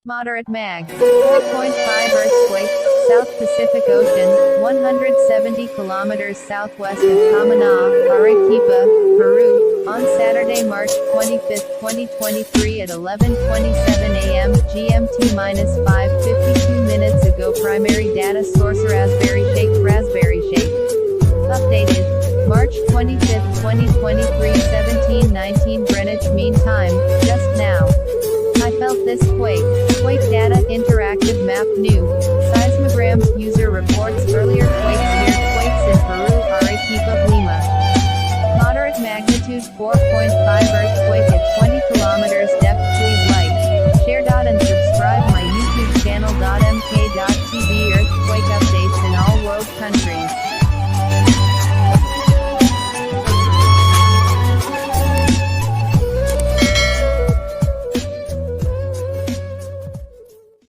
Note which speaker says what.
Speaker 1: Moderate mag. 4.5 earthquake, South Pacific Ocean, 170 kilometers southwest of Camaná, Arequipa, Peru, on Saturday, March 25, 2023 at 11:27 a.m. GMT-5:52 minutes ago. Primary data source Raspberry Shape. Updated March 25, 2023 17:19 Greenwich Mean Time, just now. I felt this quake. Quake data interactive map new.